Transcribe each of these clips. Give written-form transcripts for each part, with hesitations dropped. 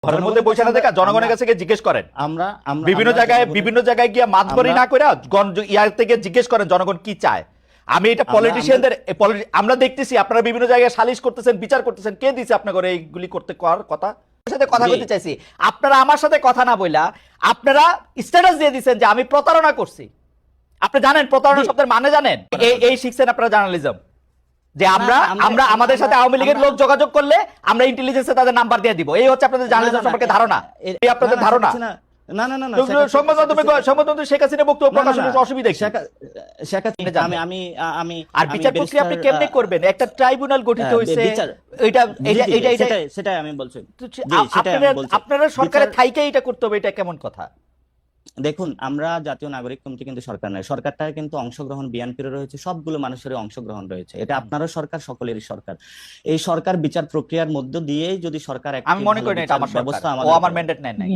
ঘরের মধ্যে বসে না দেখা জনগণের কাছে গিয়ে জিজ্ঞেস করেন। আমরা বিভিন্ন জায়গায় গিয়ে মাতবরি না করে ইয়ার থেকে জিজ্ঞেস করেন জনগণ কি চায়। আমি এটা পলিটিশিয়ানদের আমরা দেখতেছি আপনারা বিভিন্ন জায়গায় সালিশ করতেছেন, বিচার করতেছেন, কে দিছে আপনার করে এইগুলি করতে করার কথা? সাথে কথা বলতে চাইছি, আপনারা আমার সাথে কথা না বইলা আপনারা স্ট্যাটাস দিয়ে দিচ্ছেন যে আমি প্রতারণা করছি। আপনি জানেন প্রতারণা শব্দের মানে জানেন? এই শিখছেন আপনারা জার্নালিজম, যে আমরা আমাদের সাথে আওয়ামী লীগের লোক যোগাযোগ করলে আমরা ইন্টেলিজেন্সে তাদের নাম্বার দিয়ে দিব। এই হচ্ছে আপনাদের জার্নালিজম সম্পর্কে ধারণা। এই আপনাদের ধারণা। না না না না সংবাদ মাধ্যমে শেখ হাসিনা বক্তব্য প্রকাশের অসুবিধা কি? আমি আর বিচার প্রক্রিয়া আপনি কেমনে করবেন? একটা ট্রাইব্যুনাল গঠিত হয়েছে, সেটাই আমি বলছি। আপনারা সরকারের থাইকে এটা করতে হবে, এটা কেমন কথা? দেখুন, আমরা জাতীয় নাগরিক কমিটি কিন্তু সরকার নয়, সরকারটা কিন্তু অংশগ্রহণ বিএনপির রয়েছে, সবগুলো মানুষের অংশগ্রহণ রয়েছে। এটা আপনারও সরকার, সকলেরই সরকার। এই সরকার বিচার প্রক্রিয়ার মধ্য দিয়েই যদি সরকার আমি মনে করি না এটা আমার ব্যবস্থা, আমার ম্যান্ডেট নেয় নাই।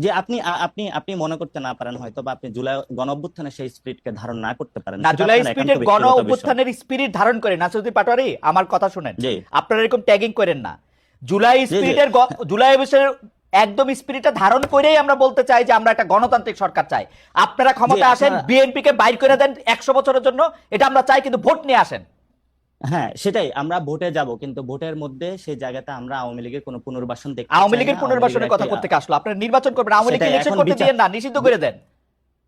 যে আপনি আপনি আপনি মনে করতে না পারেন হয়তো, বা আপনি জুলাই গণঅভ্যুত্থানের সেই স্পিরিটকে ধারণ না করতে পারেন না। জুলাই স্পিরিটের গণঅভ্যুত্থানের স্পিরিট ধারণ করে নাসিরুদ্দিন পাটোয়ারি, আমার কথা শুনেন, আপনারা এরকম ট্যাগিং করেন না। জুলাই অভ্যুত্থানের একদম স্পিরিটটা ধারণ করেই আমরা বলতে চাই যে আমরা একটা গণতান্ত্রিক সরকার চাই। আপনারা ক্ষমতা আসেন, বিএনপি কে বাইর করে দেন 100 বছরের জন্য, এটা আমরা চাই, কিন্তু ভোট নিয়ে আসেন। হ্যাঁ, সেটাই, আমরা ভোটে যাব, কিন্তু ভোটের মধ্যে সেই জায়গাতে আমরা আওয়ামী লীগের কোনো পুনর্বাসন দেখতে চাই না। আওয়ামী লীগের পুনর্বাসনের কথা করতে আসলো, আপনারা নির্বাচন করবেন, আওয়ামী লীগকে ইলেকশন করতে দিয়েন না, নিষিদ্ধ করে দেন।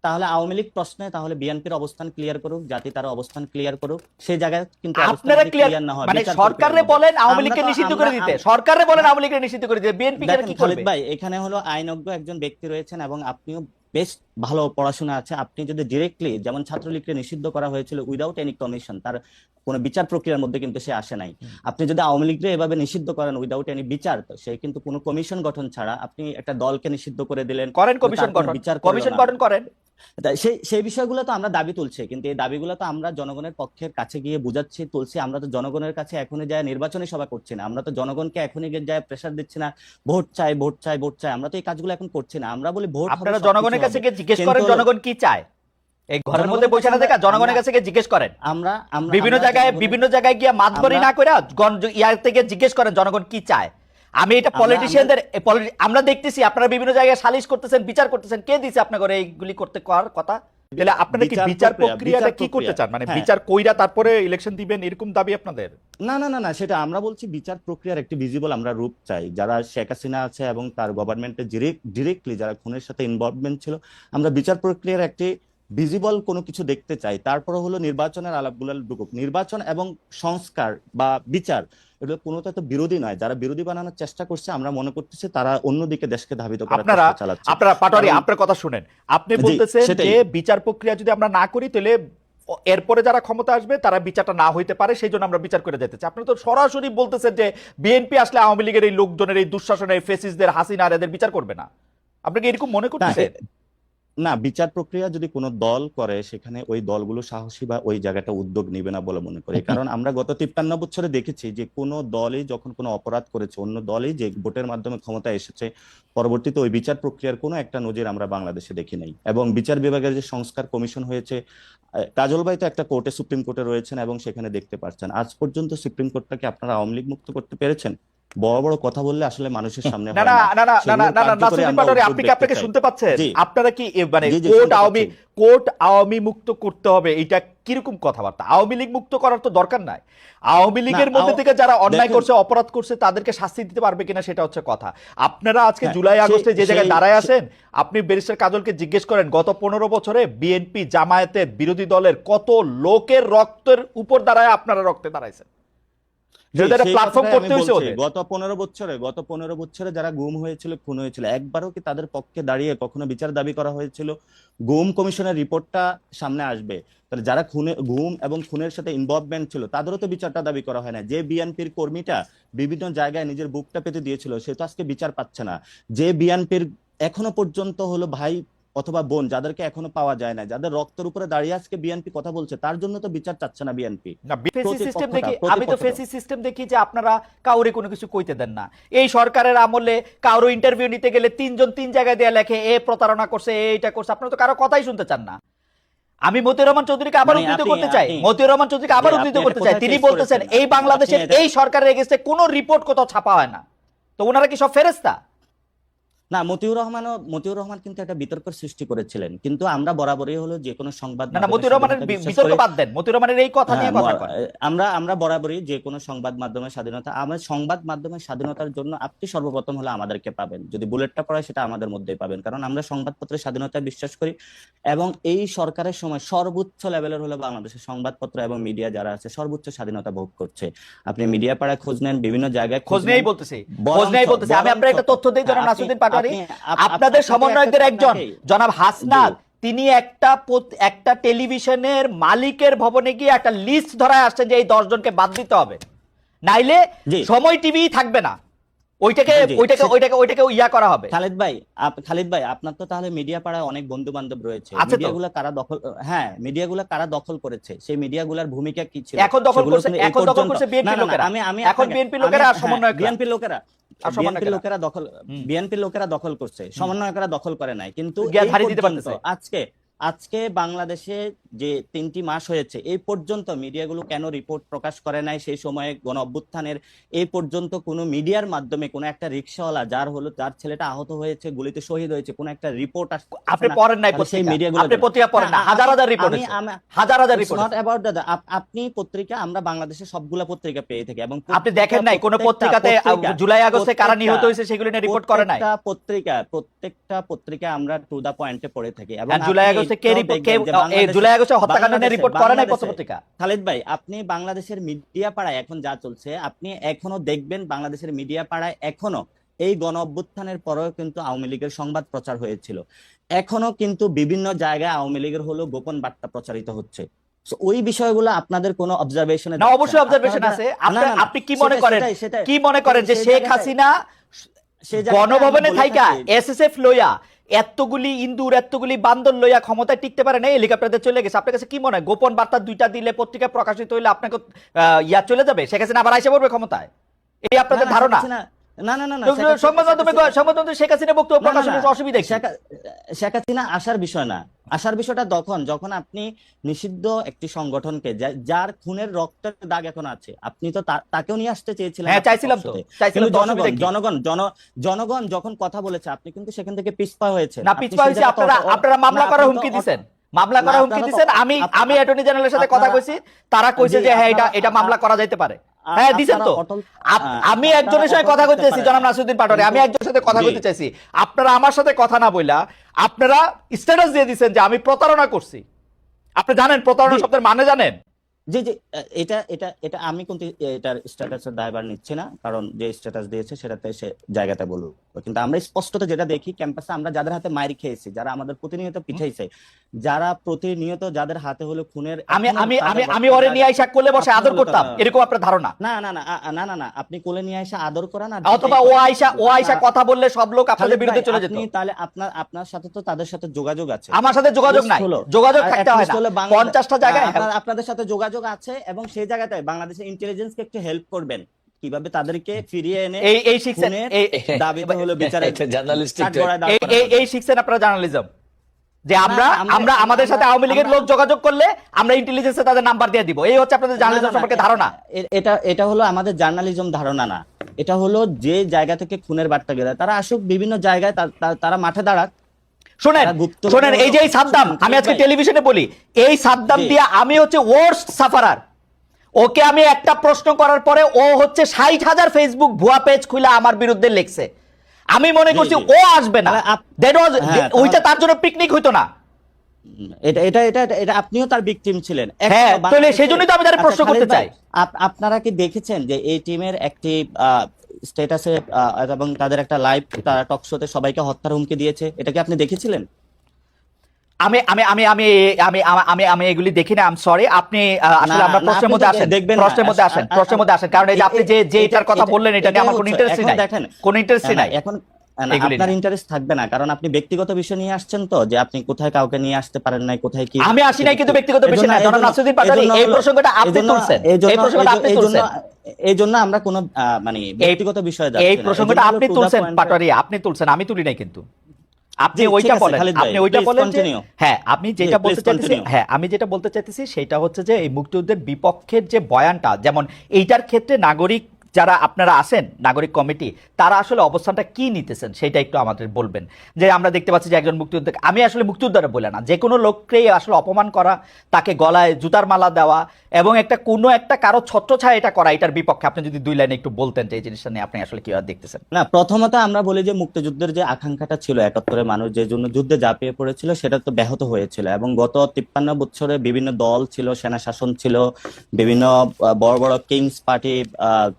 তাহলে আওয়ামী লীগ প্রশ্নে তাহলে বিএনপির অবস্থান ক্লিয়ার করুক, জাতি তার অবস্থান ক্লিয়ার করুক, সেই জায়গায় কিন্তু আপনারা ক্লিয়ার না হয়, মানে সরকারে বলেন আওয়ামী লীগকে নিষিদ্ধ করে দিতে, সরকারে বলেন আওয়ামী লীগকে নিষিদ্ধ করে দিতে, বিএনপি কি করবে? ভাই, এখানে হলো আইনজ্ঞ একজন ব্যক্তি রয়েছেন এবং আপনিও বেশ ভালো পড়াশোনা আছে। আপনি যদি ডিরেক্টলি, যেমন ছাত্রলীগকে নিষিদ্ধ করা হয়েছিল উইদাউট এনি কমিশন, তার কোনো বিচার প্রক্রিয়ার মধ্যে কিন্তু সে আসে নাই। আপনি যদি আওয়ামী লীগকে এভাবে নিষিদ্ধ করেন উইদাউট এনি বিচার, তো সে কিন্তু কোনো কমিশন গঠন ছাড়া আপনি একটা দলকে নিষিদ্ধ করে দিলেন। করেন কমিশন গঠন করেন। সেই বিষয়গুলো তো আমরা দাবি তুলছি, কিন্তু এই দাবিগুলো তো আমরা জনগণের পক্ষের কাছে গিয়ে বুঝাচ্ছি, তুলছি। আমরা তো জনগণের কাছে এখনই যায় নির্বাচনী সভা করছি না, আমরা তো জনগণকে এখনই যায় প্রেসার দিচ্ছি না, ভোট চাই ভোট চাই ভোট চাই। আমরা তো এই কাজগুলো এখন করছি না, আমরা বলি ভোট। আপনারা জনগণের কাছে গিয়ে জিজ্ঞেস করেন জনগণ কি চায়। এই ঘরের মধ্যে বসে না দেখা জনগণের কাছে গিয়ে জিজ্ঞেস করেন। আমরা বিভিন্ন জায়গায় গিয়ে মাতবরি না করে ইয়ার থেকে জিজ্ঞেস করেন জনগণ কি চায়। আমি এটা পলিটিশিয়ানদের আমরা দেখতেছি আপনারা বিভিন্ন জায়গায় সালিশ করতেছেন, বিচার করতেছেন, কে দিছে আপনার করে এইগুলি করতে করার কথা? তাহলে আপনারা কি বিচার প্রক্রিয়াটা কি করতে চান? মানে বিচার কইরা তারপরে ইলেকশন দিবেন, এরকম দাবি আপনাদের? না না না না, সেটা আমরা বলছি বিচার প্রক্রিয়ার একটি ভিজিবল আমরা রূপ চাই। যারা শেখ হাসিনা আছে এবং তার গভর্নমেন্টে ডিরেক্টলি যারা খুনের সাথে ইনভলভমেন্ট ছিল, আমরা বিচার প্রক্রিয়ার একটি ভিজিবল কোনো কিছু দেখতে চাই। তারপরে হলো নির্বাচনের আলাপগুলো ঢুকুক। নির্বাচন এবং সংস্কার বা বিচার এগুলো কোনোটা তো বিরোধী নয়। যারা বিরোধী বানানোর চেষ্টা করছে, আমরা মনে করতেছি তারা অন্যদিকে দেশকে ধাবিত করার চেষ্টা চালাচ্ছে। আপনারা পাটোয়ারি, আপনার কথা শুনেন, আপনি বলতেছেন যে বিচার প্রক্রিয়া যদি আমরা না করি তাহলে এরপরে যারা ক্ষমতা আসবে তারা বিচারটা না হইতে পারে, সেই জন্য আমরা বিচার করে যেতে চাই। আপনি তো সরাসরি বলতেছেন যে বিএনপি আসলে আওয়ামী লীগের এই লোকজনের, এই দুঃশাসনের ফেসিসদের, হাসিনার, এদের বিচার করবে না। আপনি কি এরকম মনে করতেছেন? না, বিচার প্রক্রিয়া যদি কোনো দল করে, সেখানে ওই দলগুলো সাহসী বা ওই জায়গাটা উদ্যোগ নিবে না বলে মনে করি। কারণ আমরা গত 53 বছরে দেখেছি যে কোনো দলই যখন কোনো অপরাধ করেছে, অন্য দলই যে ভোটের মাধ্যমে ক্ষমতায় এসেছে, পরবর্তীতে ওই বিচার প্রক্রিয়ার কোনো একটা নজির আমরা বাংলাদেশে দেখি নাই। এবং বিচার বিভাগের যে সংস্কার কমিশন হয়েছে, কাজল ভাই তো একটা কোর্টে, সুপ্রিম কোর্টে রয়েছেন এবং সেখানে দেখতে পাচ্ছেন আজ পর্যন্ত সুপ্রিম কোর্টটাকে আপনারা আওয়ামী লীগ মুক্ত করতে পেরেছেন? বড় বড় কথা বললে আসলে মানুষের সামনে হয় না। আপনি কি আপনাকে শুনতে পাচ্ছেন? আপনারা কি মানে কোর্ট আওয়ামী মুক্ত করতে হবে, এটা কিরকম কথাবার্তা? আওয়ামী লীগ মুক্ত করার তো দরকার নাই। আওয়ামী লীগের মধ্যে থেকে যারা অন্যায় করছে, অপরাধ করছে, তাদেরকে শাস্তি দিতে পারবে কিনা সেটা হচ্ছে কথা। আপনারা আজকে জুলাই আগস্টে যে জায়গায় দাঁড়ায় আছেন, আপনি ব্যারিস্টার কাজলকে জিজ্ঞেস করেন গত 15 বছরে বিএনপি, জামায়াতের, বিরোধী দলের কত লোকের রক্তের উপর দাঁড়ায় আপনারা রক্তে দাঁড়াইছেন। গত 15 বছরে যারা গুম হয়েছিল, খুন হয়েছিল, একবারও কি তাদের পক্ষে দাঁড়িয়ে কখনো বিচার দাবি করা হয়েছিল? গুম কমিশনের রিপোর্টটা সামনে আসবে, তাহলে যারা গুম এবং খুনের সাথে ইনভলভমেন্ট ছিল তাদেরও তো বিচারটা দাবি করা হয় না। যে বিএনপির কর্মীটা বিভিন্ন জায়গায় নিজের বুকটা পেতে দিয়েছিল, সে তো আজকে বিচার পাচ্ছে না। যে বিএনপির এখনো পর্যন্ত হলো ভাই অথবা বোন যাদেরকে এখনো পাওয়া যায় না, যাদের রক্তের উপরে দাঁড়িয়ে আজকে বিএনপি কথা বলছে, তার জন্য তো বিচার চাচ্ছে না বিএনপি। আমি তো ফেসি সিস্টেম দেখি যে আপনারা কাউরে কোনো কিছু কইতে দেন না। এই সরকারের আমলে কারো ইন্টারভিউ নিতে গেলে 3 জন 3 জায়গায় দেয়া লেখে, এ প্রতারণা করছে, এইটা করছে। আপনারা তো কারো কথাই শুনতে চান না। আমি মতিউর রহমান চৌধুরীকে আবার উদ্ধৃত করতে চাই, তিনি বলতেছেন এই বাংলাদেশের এই সরকারের এগেইনস্টে কোনো রিপোর্ট কোথাও ছাপা হয় না। তো ওনারা কি সব ফেরেশতা? না, মতিউর রহমান কিন্তু একটা বিতর্কের সৃষ্টি করেছিলেন, কিন্তু আমরা বরাবরই হলো যে কোনো সংবাদ না মতিউর রহমানের বিতর্ক বাদ দেন, মতিউর রহমানের এই কথা নিয়ে কথা কন। আমরা বরাবরই যে কোনো সংবাদ মাধ্যমের স্বাধীনতা, আমরা সংবাদ মাধ্যমের স্বাধীনতার জন্য আপনি সর্বপ্রথম হলো আমাদেরকে পাবেন, যদি বুলেটটা পড়ায় সেটা আমাদের মধ্যেই পাবেন, কারণ আমরা সংবাদপত্রের স্বাধীনতায় বিশ্বাস করি। এবং এই সরকারের সময় সর্বোচ্চ লেভেলের হলো বাংলাদেশের সংবাদপত্র এবং মিডিয়া যারা আছে সর্বোচ্চ স্বাধীনতা ভোগ করছে। আপনি মিডিয়া পাড়ায় খোঁজ নেন, বিভিন্ন জায়গায় খোঁজ নেই বলতেছি। আমি আপনার একটা তথ্য দিই, জনাব নাসিরউদ্দিন পাটোয়ারি, আপনাদের সমন্বয়কদের একজন জনাব হাসনাত, তিনি একটা টেলিভিশনের মালিকের ভবনে গিয়ে একটা লিস্ট ধরায় আসছেন যে এই 10 জনকে বাদ দিতে হবে, নাইলে সময় টিভি থাকবে না, ওইটাকে ইয়া করা হবে। খালিদ ভাই আপনার তো তাহলে মিডিয়া পাড়ায় অনেক বন্ধু বান্ধব রয়েছে, মিডিয়াগুলো কারা দখল করেছে, সেই মিডিয়াগুলোর ভূমিকা কি ছিল? এখন দখল করছে বিএনপি লোকেরা। এখন বিএনপি লোকেরা আর সমন্বয়ক বিএনপি লোকেরা দখল করছে, সমন্বয়করা দখল করে নাই। কিন্তু আজকে বাংলাদেশে যে 3টি মাস হয়েছে এই পর্যন্ত মিডিয়াগুলো কেন রিপোর্ট প্রকাশ করে নাই? সেই সময়ে গণ অভ্যুত্থানের এই পর্যন্ত কোনো মিডিয়ার মাধ্যমে কোনো একটা রিকশাওয়ালা যার ছেলেটা আহত হয়েছে, গুলিতে শহীদ হয়েছে, কোনো একটা রিপোর্ট আপনি পড়েন নাই? সেই মিডিয়াগুলো আপনি পত্রিকা পড়েন না? হাজার রিপোর্ট, হাজার রিপোর্ট। Not about that. আপনি পত্রিকা, আমরা বাংলাদেশে সবগুলা পত্রিকা পেয়ে থাকি, এবং আপনি দেখেন নাই কোন পত্রিকাতে জুলাই আগস্টে কারা নিহত হয়েছে সেগুলো নিয়ে রিপোর্ট করে নাই? প্রত্যেকটা পত্রিকা আমরা টু দা পয়েন্টে পড়ে থাকি। এবং জুলাই আগস্টে জুলাই আগস্টে হত্যাকাণ্ড নিয়ে রিপোর্ট করে নাই পত্রিকা? খালিদ ভাই, আপনি বাংলাদেশের মিডিয়া পাড়ায় এখন যা চলছে আপনি এখনো দেখবেন, বাংলাদেশের মিডিয়া পাড়ায় এখনো এই গণ অভ্যুত্থানের পরেও কিন্তু আওয়ামী লীগের সংবাদ প্রচার হয়েছিল, এখনো কিন্তু বিভিন্ন জায়গায় আওয়ামী লীগের হলো গোপন বার্তা প্রচারিত হচ্ছে। ওই বিষয়গুলো আপনাদের কোনো অবজারভেশন? না, অবশ্যই অবজারভেশন আছে। আপনি কি মনে করেন যে শেখ হাসিনা গণভবনে থাইকা এসএসএফ লইয়া এতগুলি ইন্দুর এতগুলি বান্দর লইয়া ক্ষমতায় টিকতে পারে না, হেলিকপ্টারে চলে গেছে? আপনার কাছে কি মনে হয় গোপন বার্তা 2টা দিলে পত্রিকায় প্রকাশিত হইলে আপনাকে ইয়া চলে যাবে, শেখ হাসিনা আবার আইসা পড়বে ক্ষমতায়? এই আপনাদের ধারণা? সংবাদ মাধ্যমে শেখ হাসিনা বক্তব্য প্রকাশের অসুবিধা? শেখ হাসিনা আসার বিষয়টা যখন আপনি নিষিদ্ধ একটি সংগঠনকে, যার খুনের রক্তের দাগ এখন আছে, আপনি তো তাকেও নিয়ে আসতে চেয়েছিলেন। হ্যাঁ, চাইছিলাম। জনগণ যখন কথা বলেছে আপনি কিন্তু সেখান থেকে পিছপা হয়েছে। না, পিছপা হয়েছে আপনারা মামলা করার হুমকি দিয়েছেন। আমি অ্যাটর্নি জেনারেলের সাথে কথা কইছি, তারা কইছে যে হ্যাঁ এটা মামলা করা যাইতে পারে। হ্যাঁ, দিছেন তো। আমি একজনের সাথে কথা কইতে চাইছি, জনাব নাসিরউদ্দিন পাটোয়ারি, আমি একজনের সাথে কথা কইতে চাইছি। আপনারা আমার সাথে কথা না বইলা আপনারা স্ট্যাটাস দিয়ে দিচ্ছেন যে আমি প্রতারণা করছি। আপনি জানেন প্রতারণা শব্দের মানে জানেন? জি, এটা আমি কিন্তু এটার স্ট্যাটাসের দায়ভার নিচ্ছি না, কারণ যে স্ট্যাটাস দিয়েছে সেটাতে সে জায়গাটা বলবো। কিন্তু আমরা স্পষ্টত যেটা দেখি, ক্যাম্পাসে আমরা যাদের হাতে মাইর খেয়েছি, যারা আমাদের প্রতিনিয়ত পিছাইছে, যারা প্রতিনিয়ত যাদের হাতে হলো খুনের, আমি ওরে নিয়ে আইসা কোলে বসে আদর করতাম, এরকম আপনার ধারণা? না, আপনি কোলে নিয়ে আইসা আদর করা না, অথবা ও আইসা কথা বললে সব লোক আপনাদের বিরুদ্ধে চলে যেত। তাহলে আপনার সাথে তো তাদের সাথে যোগাযোগ আছে, আমার সাথে যোগাযোগ নাই। যোগাযোগ থাকতে হয় না, 50টা জায়গায় আপনাদের সাথে যোগাযোগ আছে, এবং সেই জায়গাতে বাংলাদেশের ইন্টেলিজেন্সকে একটু হেল্প করবেন, কিভাবে তাদেরকে ফিরিয়ে এনে এই শিখছেন, দাবিতে হলো বিচারের জার্নালিস্টিক, এই শিখছেন আপনারা জার্নালিজম, যে আমরা আমাদের সাথে আওয়ামী লীগের লোক যোগাযোগ করলে আমরা ইন্টেলিজেন্সে তাদের নাম্বার দিয়ে দিব। এই হচ্ছে আপনাদের জার্নালিজম সম্পর্কে ধারণা। এটা হলো আমাদের জার্নালিজম ধারণা না, এটা হলো যে জায়গা থেকে খুনের বার্তা গেলে তারা আসুক বিভিন্ন জায়গায়, তারা মাঠে দাঁড়াক। শোনেন, এই যে এই সাদ্দাম, আমি আজকে টেলিভিশনে বলি, এই সাদ্দাম দিয়ে আমি হচ্ছে ওয়ার্স্ট সাফারার। ওকে আমি একটা প্রশ্ন করার পরে ও হচ্ছে 60,000 ফেসবুক ভুয়া পেজ খুলে আমার বিরুদ্ধে লিখছে। আমি মনে করছি ও আসবে না, ওইটা তার জন্য পিকনিক হইতো না। এটা আপনিও তার ভিকটিম ছিলেন। হ্যাঁ, তাহলে সেজন্যই তো আমি তার প্রশ্ন করতে চাই। আপনারা কি দেখেছেন যে এই টিমের একটি স্ট্যাটাসে এবং তাদের একটা লাইভ টক শোতে সবাইকে হত্যার হুমকি দিয়েছে? এটা কি আপনি দেখেছিলেন? আমি আমি আমি আমি আমি আমি আমি এগুলি দেখি না। I am sorry. আপনি আসলে আমরা প্রশ্নের মধ্যে আসেন, প্রশ্নের মধ্যে আসেন, কারণ এই যে আপনি যে এটার কথা বললেন এটা নিয়ে আমার কোনো ইন্টারেস্ট নাই, কোনো ইন্টারেস্ট নাই। এখন আপনার ইন্টারেস্ট থাকবে না, কারণ আপনি ব্যক্তিগত বিষয় নিয়ে আসছেন, তো যে আপনি কোথায় কাউকে নিয়ে আসতে পারেন নাই, কোথায় কি। আমি আসি নাই কিন্তু ব্যক্তিগত বিষয় না। জনাব নাসিরউদ্দিন পাটোয়ারি, এই প্রসঙ্গটা আপনি তুলছেন, এই প্রসঙ্গটা আপনি তুলছেন, এই জন্য আমরা কোনো মানে ব্যক্তিগত বিষয়ে যাচ্ছি না। এই প্রসঙ্গটা আপনি তুলছেন পাটোয়ারি, আপনি তুলছেন, আমি তুলি নাই। কিন্তু আপনি ওইটা বলেন, আপনি ওইটা বলেন। হ্যাঁ, আপনি যেটা বলতে চাইতেছি, হ্যাঁ আমি যেটা বলতে চাইতেছি সেটা হচ্ছে যে এই মুক্তিযুদ্ধের বিপক্ষের যে বয়ানটা, যেমন এইটার ক্ষেত্রে নাগরিক যারা আপনারা আছেন নাগরিক কমিটি, তারা আসলে অবস্থানটা কি নিতেছেন সেটা একটু আমাদের বলবেন। যে আমরা দেখতে পাচ্ছি যে একজন মুক্তিযোদ্ধা, আমি আসলে মুক্তিযোদ্ধারা বলে না, যে কোনো লোককেই আসলে অপমান করা, তাকে গলায় জুতার মালা দেওয়া এবং কোনো একটা কারো ছত্রছায়া এটা করা, এটার বিপক্ষে আপনি যদি 2 লাইনে একটু বলতেন যে এই জিনিসটা নিয়ে আপনি আসলে কিভাবে দেখতেছেন। না, প্রথমত আমরা বলি যে মুক্তিযুদ্ধের যে আকাঙ্ক্ষাটা ছিল, 71-এ মানুষ যে জন্য যুদ্ধে ঝাঁপিয়ে পড়েছিল, সেটা তো ব্যাহত হয়েছিল। এবং গত 53 বছরে বিভিন্ন দল ছিল, সেনা শাসন ছিল, বিভিন্ন বড় বড় কিংস পার্টি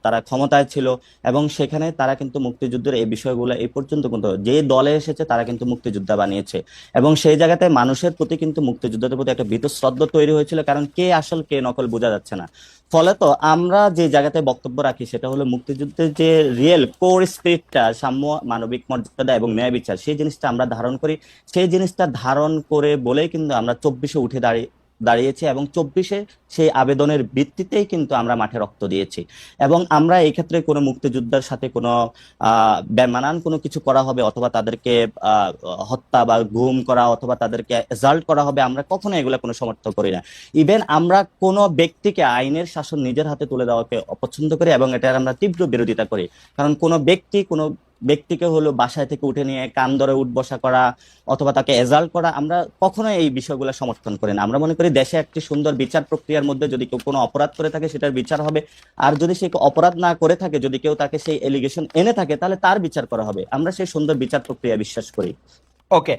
তারা ক্ষমতায় ছিল, এবং সেখানে তারা কিন্তু মুক্তিযুদ্ধের এই বিষয়গুলো এই পর্যন্ত কিন্তু যে দলে এসেছে তারা কিন্তু মুক্তিযোদ্ধা বানিয়েছে। এবং সেই জায়গাতে মানুষের প্রতি কিন্তু মুক্তিযুদ্ধের প্রতি একটা বীতশ্রদ্ধা তৈরি হয়েছিল, কারণ কে আসল কে নকল বোঝা যাচ্ছে না। ফলে তো আমরা যে জায়গাতে বক্তব্য রাখি সেটা হলো মুক্তিযুদ্ধের যে রিয়েল কোর স্পিরিটটা, সাম্য, মানবিক মর্যাদা এবং ন্যায় বিচার, সেই জিনিসটা আমরা ধারণ করি। সেই জিনিসটা ধারণ করে বলেই কিন্তু আমরা 24-এ উঠে দাঁড়িয়েছি, এবং 24-এ সেই আবেদনের ভিত্তিতেই কিন্তু আমরা মাঠে রক্ত দিয়েছি। এবং আমরা এই ক্ষেত্রে কোনো মুক্তিযোদ্ধার সাথে কোনো বেমানান কোনো কিছু করা হবে, অথবা তাদেরকে হত্যা বা গুম করা, অথবা তাদেরকে অ্যাসাল্ট করা হবে, আমরা কখনো এগুলা কোনো সমর্থন করি না। ইভেন আমরা কোনো ব্যক্তিকে আইনের শাসন নিজের হাতে তুলে দেওয়াকে অপছন্দ করি, এবং এটার আমরা তীব্র বিরোধিতা করি। কারণ কোনো ব্যক্তিকে হলো বাসায় থেকে উঠে নিয়ে কান ধরে উঠবসা করা অথবা তাকে এজাল্ট করা, আমরা কখনো এই বিষয়গুলো সমর্থন করি না। আমরা মনে করি দেশে একটি সুন্দর বিচার প্রক্রিয়ার মধ্যে যদি কেউ কোনো অপরাধ করে থাকে সেটার বিচার হবে, আর যদি সে অপরাধ না করে থাকে, যদি কেউ তাকে সেই এলিগেশন এনে থাকে, তাহলে তার বিচার করা হবে। আমরা সেই সুন্দর বিচার প্রক্রিয়া বিশ্বাস করি। ওকে।